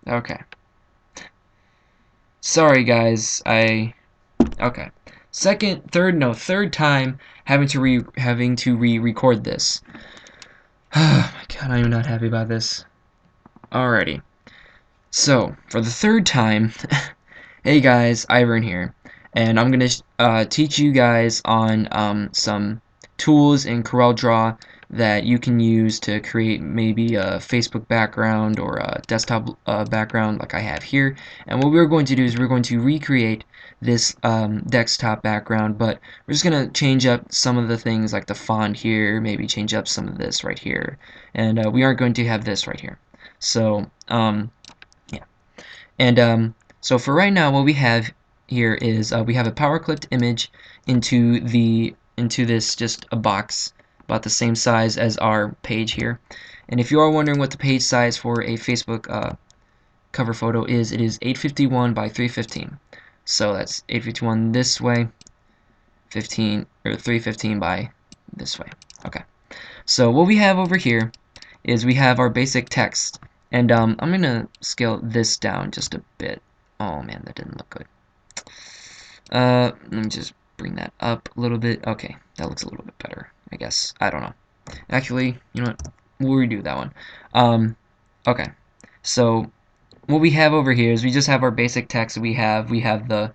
Okay. Sorry guys, okay. Third time having to re-record this. Oh my god, I am not happy about this. Alrighty. So, for the third time, hey guys, Ivern here, and I'm gonna teach you guys on some tools in CorelDRAW that you can use to create maybe a Facebook background or a desktop background like I have here. And what we're going to do is we're going to recreate this desktop background, but we're just gonna change up some of the things like the font here, maybe change up some of this right here, and we aren't going to have this right here. So, yeah. And so for right now, what we have here is we have a power clipped image into this just a box about the same size as our page here. And if you are wondering what the page size for a Facebook cover photo is, it is 851 by 315. So that's 851 this way, 15 or 315 by this way. Okay. So what we have over here is we have our basic text, and I'm gonna scale this down just a bit. Oh man, that didn't look good. Let me just bring that up a little bit. Okay, that looks a little bit better, I guess. I don't know. Actually, you know what? We'll redo that one. Okay. So what we have over here is we just have our basic text. We have the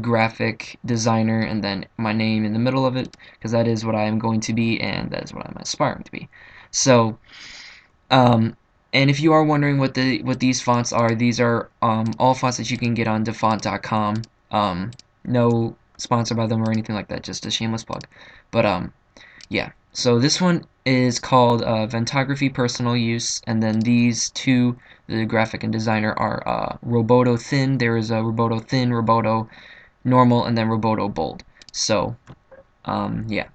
graphic designer and then my name in the middle of it because that is what I am going to be and that is what I'm aspiring to be. So um, and if you are wondering what these fonts are, these are all fonts that you can get on dafont.com. No sponsor by them or anything like that, just a shameless plug. But yeah. So this one is called Ventography Personal Use, and then these two, the graphic and designer, are Roboto Thin. There is a Roboto Thin, Roboto Normal, and then Roboto Bold. So yeah.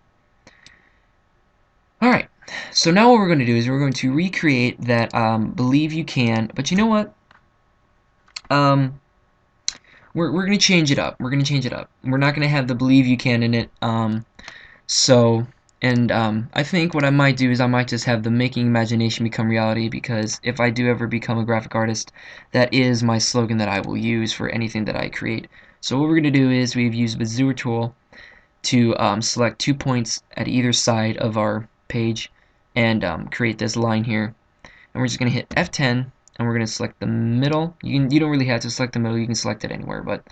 Alright, so now what we're going to do is we're going to recreate that Believe You Can, but you know what? Um, we're going to change it up. We're going to change it up. We're not going to have the Believe You Can in it. So, and I think what I might do is I might just have the Making Imagination Become Reality, because if I do ever become a graphic artist, that is my slogan that I will use for anything that I create. So what we're going to do is we've used the Bezier tool to select 2 points at either side of our page and create this line here, and we're just going to hit F10 and we're going to select the middle. You don't really have to select the middle, you can select it anywhere, but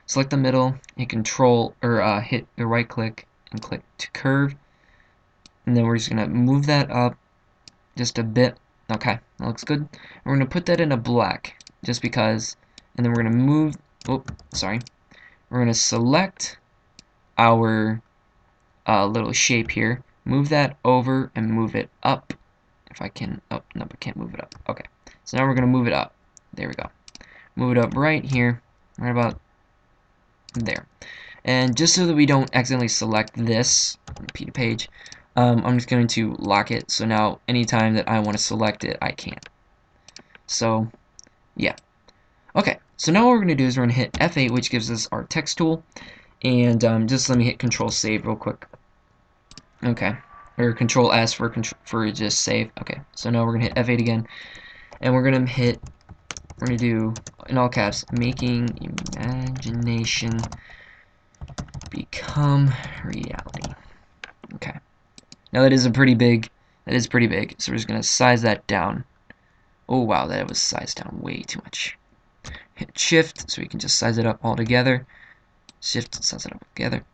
select the middle, hit control or hit the right click and click to curve, and then we're just going to move that up just a bit. Okay, that looks good. We're going to put that in a black just because, and then we're going to move, oh sorry, we're going to select our little shape here, move that over and move it up. If I can, oh no, I can't move it up. Okay, so now we're gonna move it up. There we go. Move it up right here, right about there. And just so that we don't accidentally select this, repeat page, I'm just going to lock it. So now anytime that I want to select it, I can. So yeah. Okay, so now what we're gonna do is we're gonna hit F8, which gives us our text tool, and just let me hit Control Save real quick. Okay, or Control S for just save. Okay, so now we're gonna hit F8 again, and we're gonna do in all caps, Making Imagination Become Reality. Okay, now that is pretty big. That is pretty big. So we're just gonna size that down. Oh wow, that was sized down way too much. Hit Shift so we can just size it up all together. Shift, size it up together.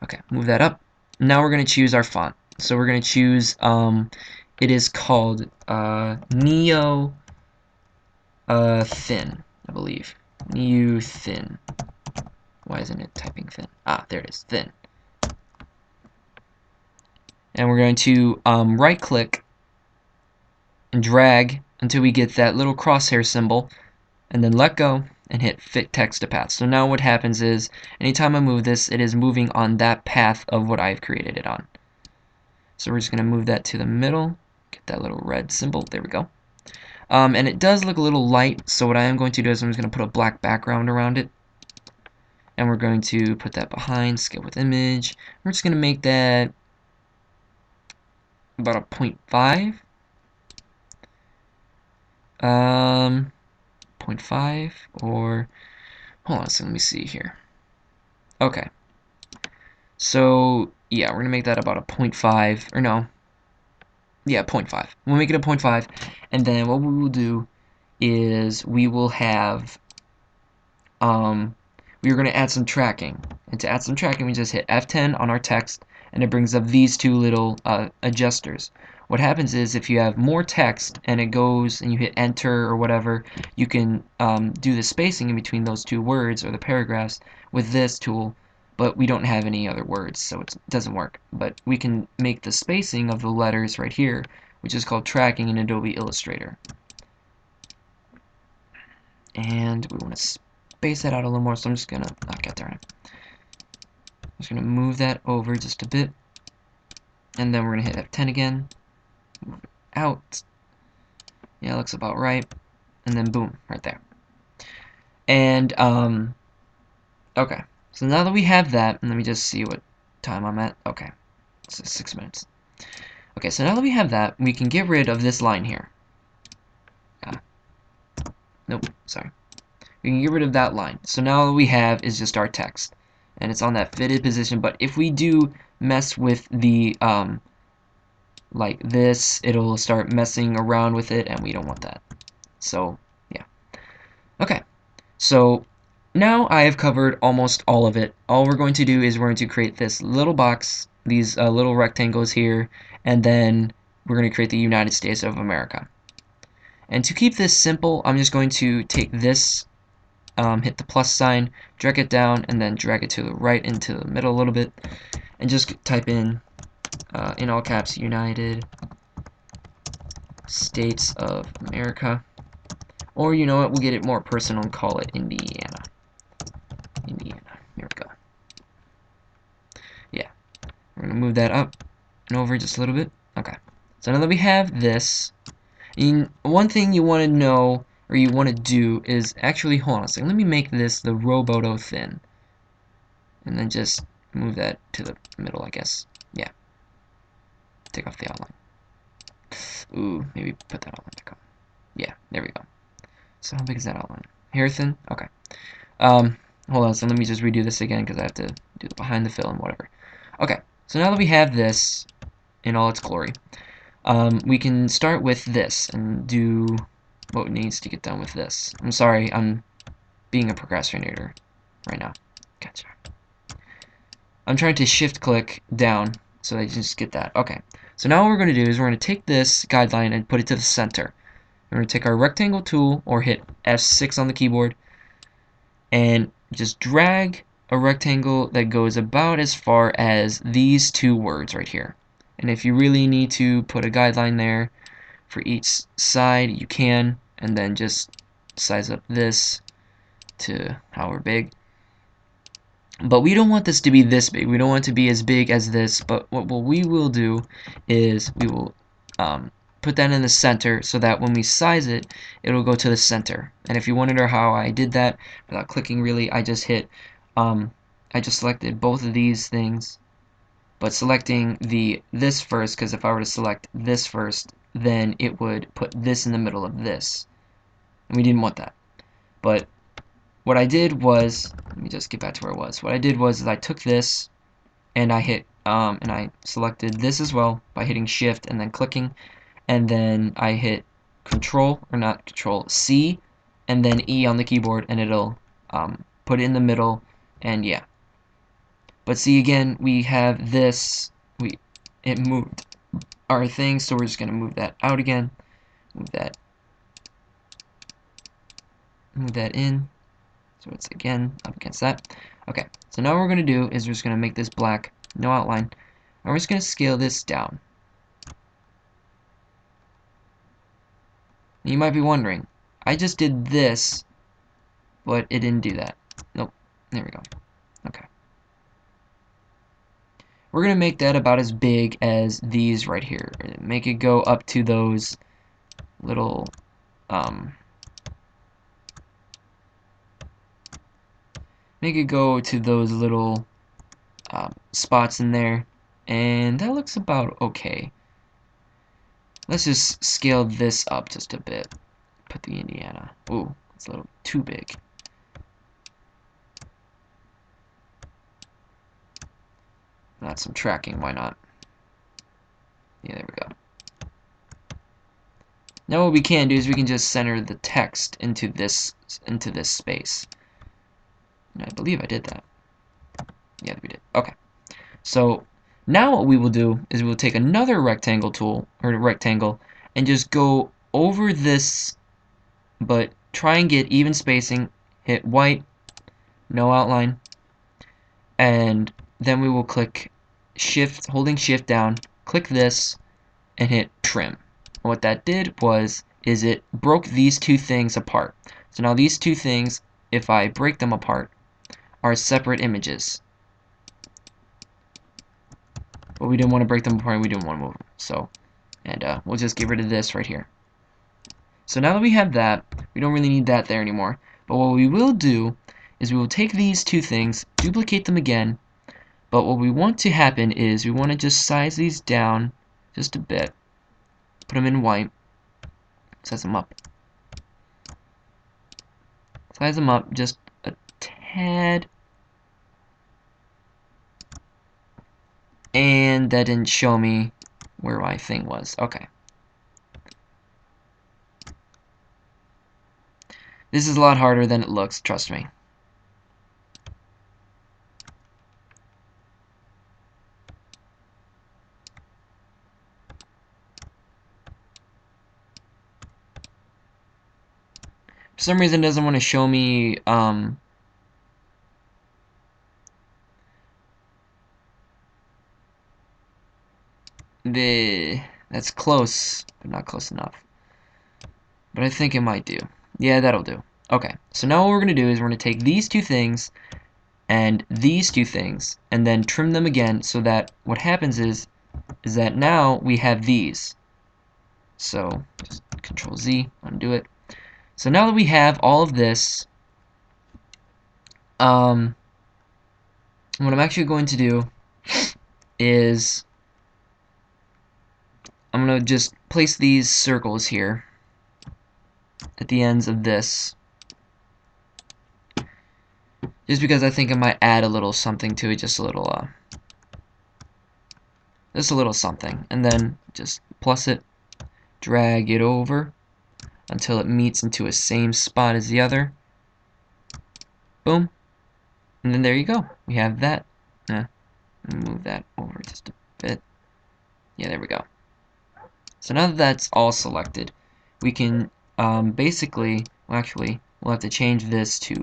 Okay, move that up. Now we're gonna choose our font. So we're gonna choose it is called Neo Thin, I believe. Neo Thin. Why isn't it typing thin? Ah, there it is, thin. And we're going to right click and drag until we get that little crosshair symbol, and then let go and hit fit text to path. So now what happens is anytime I move this, it is moving on that path of what I've created it on. So we're just going to move that to the middle, get that little red symbol, there we go. And it does look a little light, so what I am going to do is I'm just going to put a black background around it. And we're going to put that behind, scale with image. We're just going to make that about a 0.5. 0.5 or hold on, so let me see here. Okay. So yeah, we're gonna make that about a 0.5 or no. Yeah, 0.5. We'll make it a 0.5, and then what we will do is we will have we're going to add some tracking. And to add some tracking, we just hit F10 on our text, and it brings up these two little adjusters. What happens is if you have more text and it goes and you hit enter or whatever, you can do the spacing in between those two words or the paragraphs with this tool, but we don't have any other words, so it doesn't work. But we can make the spacing of the letters right here, which is called tracking in Adobe Illustrator. And we want to space that out a little more, so I'm just gonna darn it. I'm just gonna move that over just a bit, and then we're gonna hit F10 again, move it out. Yeah, looks about right, and then boom, right there. And okay, so now that we have that, and let me just see what time I'm at. Okay, so 6 minutes. Okay, so now that we have that, we can get rid of this line here. Nope, sorry. We can get rid of that line. So now all we have is just our text, and it's on that fitted position. But if we do mess with the like this, it'll start messing around with it, and we don't want that. So yeah. Okay, so now I have covered almost all of it. All we're going to do is we're going to create this little box, these little rectangles here, and then we're going to create the United States of America. And to keep this simple, I'm just going to take this, hit the plus sign, drag it down, and then drag it to the right into the middle a little bit, and just type in all caps, United States of America. Or you know what, we'll get it more personal and call it Indiana. Indiana. Here we go. Yeah. We're going to move that up and over just a little bit. Okay. So now that we have this, and one thing you want to know or you want to do is actually, hold on a second, let me make this the Roboto thin. And then just move that to the middle, I guess. Yeah. Take off the outline. Ooh, maybe put that outline back on. Yeah, there we go. So how big is that outline? Hair thin? Okay. Hold on, so let me just redo this again because I have to do the behind the fill and whatever. Okay, so now that we have this in all its glory, we can start with this and do what needs to get done with this. I'm sorry, I'm being a procrastinator right now. Gotcha. I'm trying to shift click down so I just get that. Okay, so now what we're going to do is we're going to take this guideline and put it to the center. We're going to take our rectangle tool or hit F6 on the keyboard and just drag a rectangle that goes about as far as these two words right here. And if you really need to put a guideline there for each side, you can, and then just size up this to however big. But we don't want this to be this big. We don't want it to be as big as this. But what we will do is we will put that in the center so that when we size it, it'll go to the center. And if you want to know how I did that without clicking really, I just hit, I just selected both of these things, but selecting this first, because if I were to select this first, then it would put this in the middle of this. And we didn't want that. But what I did was, let me just get back to where it was. What I did was I took this and I hit, and I selected this as well by hitting Shift and then clicking, and then I hit Control, or not Control, C, and then E on the keyboard, and it'll put it in the middle, and yeah. But see, again, we have this, it moved our thing, so we're just gonna move that out again, move that in. So it's again up against that. Okay, so now what we're going to do is we're just going to make this black, no outline, and we're just going to scale this down. And you might be wondering, I just did this, but it didn't do that. Nope, there we go. Okay. We're going to make that about as big as these right here. Make it go up to those little, make it go to those little spots in there, and that looks about okay. Let's just scale this up just a bit. Put the Indiana. Ooh, It's a little too big. Not some tracking, why not? Yeah, there we go. Now what we can do is we can just center the text into this space. And I believe I did that. Yeah, we did. Okay. So now what we will do is we'll take another rectangle tool, or rectangle, and just go over this, but try and get even spacing, hit white, no outline, and then we will click shift, holding shift down, click this, and hit trim. And what that did is it broke these two things apart. So now these two things, if I break them apart, are separate images. But we didn't want to break them apart, we didn't want to move them. So, and we'll just get rid of this right here. So now that we have that, we don't really need that there anymore. But what we will do is we will take these two things, duplicate them again, but what we want to happen is we want to just size these down just a bit. Put them in white, size them up. Size them up just a tad. And that didn't show me where my thing was. Okay. This is a lot harder than it looks, trust me. For some reason it doesn't want to show me that's close, but not close enough. But I think it might do. Yeah, that'll do. Okay, so now what we're going to do is we're going to take these two things and these two things and then trim them again so that what happens is that now we have these. So just Control Z, undo it. So now that we have all of this, what I'm actually going to do is I'm going to just place these circles here at the ends of this, just because I think I might add a little something to it, just a little something, and then just plus it, drag it over until it meets into a same spot as the other. Boom, and then there you go. We have that. Move that over just a bit. Yeah, there we go. So now that that's all selected, we can basically, well, actually, we'll have to change this to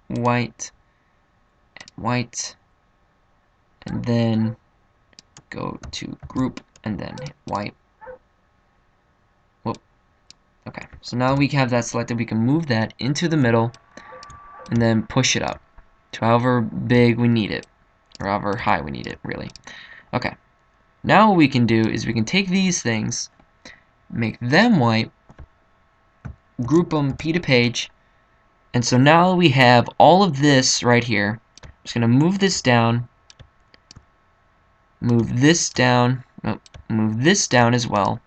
white and white, and then go to group and then hit white. Whoop. Okay, so now we have that selected, we can move that into the middle and then push it up to however big we need it, or however high we need it, really. Okay, now what we can do is we can take these things, make them white, group them P to page, and so now we have all of this right here. I'm just going to move this down, move this down, move this down as well.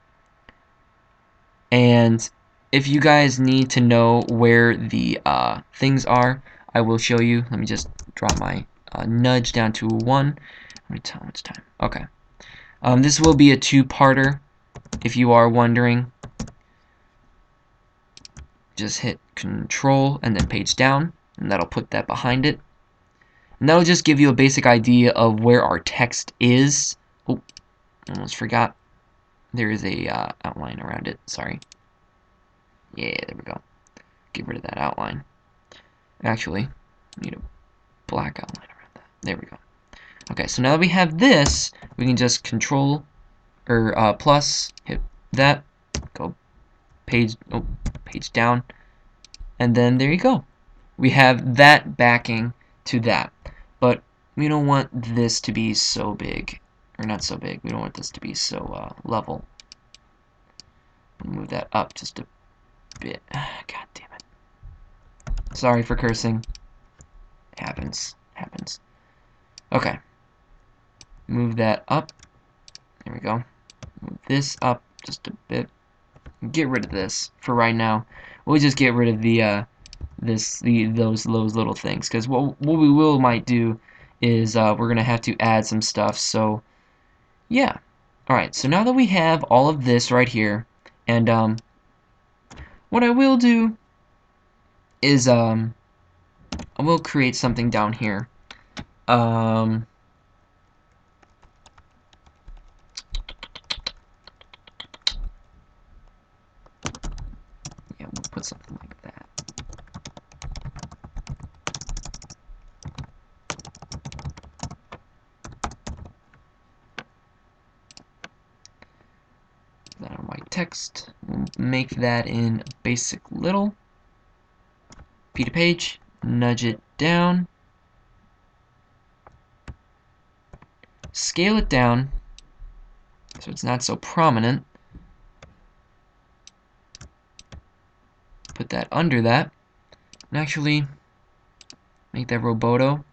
And if you guys need to know where the things are, I will show you. Let me just drop my nudge down to 1. Let me tell how much time. Okay. This will be a two-parter, if you are wondering. Just hit Control and then page down, and that'll put that behind it. And that'll just give you a basic idea of where our text is. Oh, almost forgot. There is a outline around it. Sorry. Yeah, there we go. Get rid of that outline. Actually, need a black outline around that. There we go. Okay, so now that we have this, we can just Control or plus, hit that, go page down, and then there you go. We have that backing to that, but we don't want this to be so big, or not so big. We don't want this to be so level. Move that up just a bit. God damn it. Sorry for cursing. Happens. Okay. Move that up. There we go. Move this up just a bit. Get rid of this for right now. We'll just get rid of the those little things, because what we might do is we're gonna have to add some stuff. So yeah, all right. So now that we have all of this right here, and what I will do is I will create something down here. Um, yeah, we'll put something like that. That on white text. We'll make that in basic little. P to page. Nudge it down. Scale it down so it's not so prominent. Put that under that. And actually make that Roboto.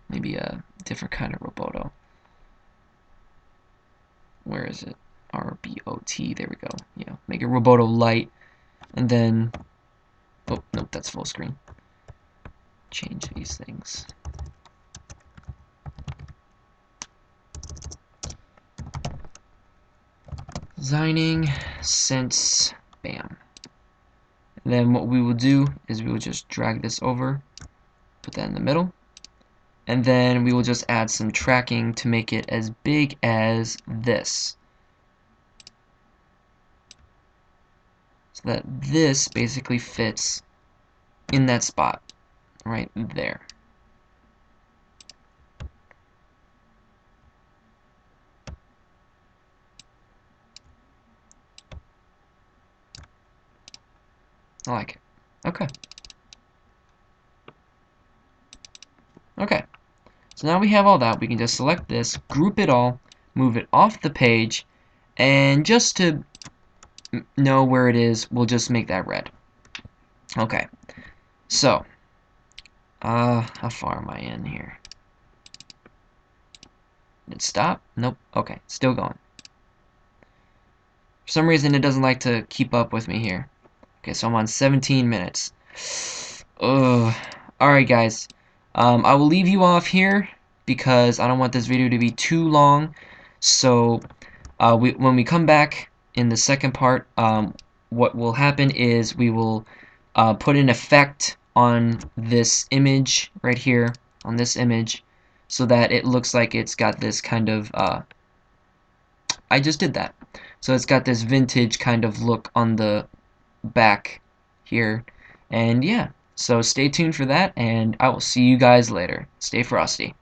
Maybe a different kind of Roboto. Where is it? RBOT. There we go. Yeah, make it Roboto light. And then, oh, nope, that's full screen. Change these things. Designing, sense, bam. And then what we will do is we will just drag this over, put that in the middle, and then we will just add some tracking to make it as big as this. So that this basically fits in that spot, right there. I like it. Okay. Okay. So now we have all that. We can just select this, group it all, move it off the page, and just to know where it is, we'll just make that red. Okay. So, how far am I in here? Did it stop? Nope. Okay, still going. For some reason, it doesn't like to keep up with me here. Okay, so I'm on 17 minutes. Ugh. Alright, guys. I will leave you off here because I don't want this video to be too long. So, when we come back in the second part, what will happen is we will put an effect on this image right here, on this image, so that it looks like it's got this kind of, I just did that. So it's got this vintage kind of look on the back here. And yeah, so stay tuned for that, and I will see you guys later. Stay frosty.